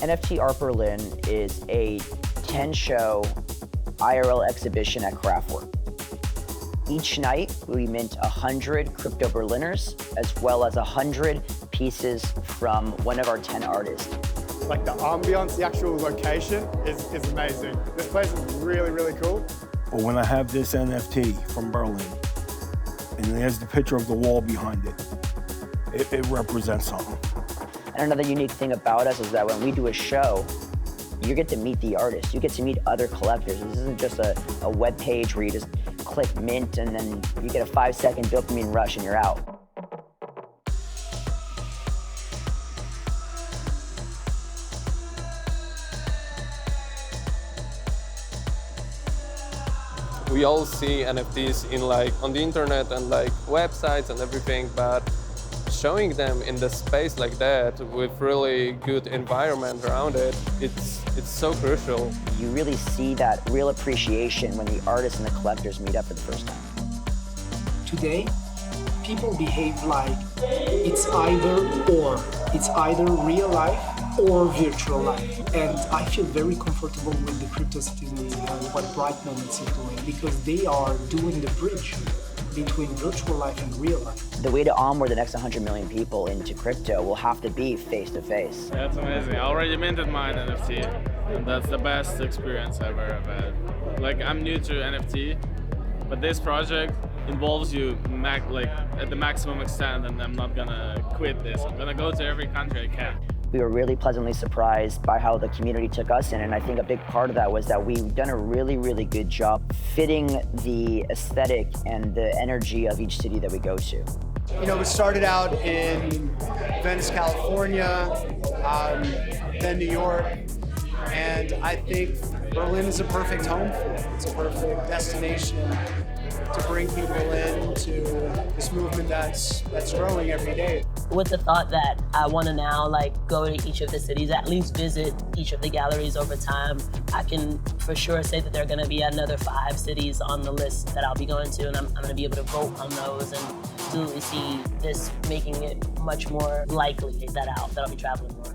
NFT Art Berlin is a 10-show IRL exhibition at Kraftwerk. Each night, we mint 100 crypto Berliners, as well as 100 pieces from one of our 10 artists. Like the ambience, the actual location is amazing. This place is really, really cool. But when I have this NFT from Berlin, and there's the picture of the wall behind it, it represents something. And another unique thing about us is that when we do a show, you get to meet the artist. You get to meet other collectors. This isn't just a web page where you just click mint and then you get a 5-second dopamine rush and you're out. We all see NFTs in on the internet and websites and everything, but showing them in the space like that with really good environment around it, it's so crucial. You really see that real appreciation when the artists and the collectors meet up for the first time. Today, people behave like it's either or. It's either real life or virtual life. And I feel very comfortable with the Crypto Cities and what Bright Moments is doing, because they are doing the bridge between virtual life and real life. The way to onboard the next 100 million people into crypto will have to be face-to-face. That's amazing. I already minted mine NFT, and that's the best experience I've ever had. I'm new to NFT, but this project involves you at the maximum extent, and I'm not gonna quit this. I'm gonna go to every country I can. We were really pleasantly surprised by how the community took us in, and I think a big part of that was that we've done a really, really good job fitting the aesthetic and the energy of each city that we go to. You know, we started out in Venice, California, then New York, and I think Berlin is a perfect home for it. It's a perfect destination to bring people into this movement that's growing every day. With the thought that I want to now go to each of the cities, at least visit each of the galleries over time, I can for sure say that there are going to be another 5 cities on the list that I'll be going to, and I'm going to be able to vote on those and absolutely see this making it much more likely that I'll be traveling more.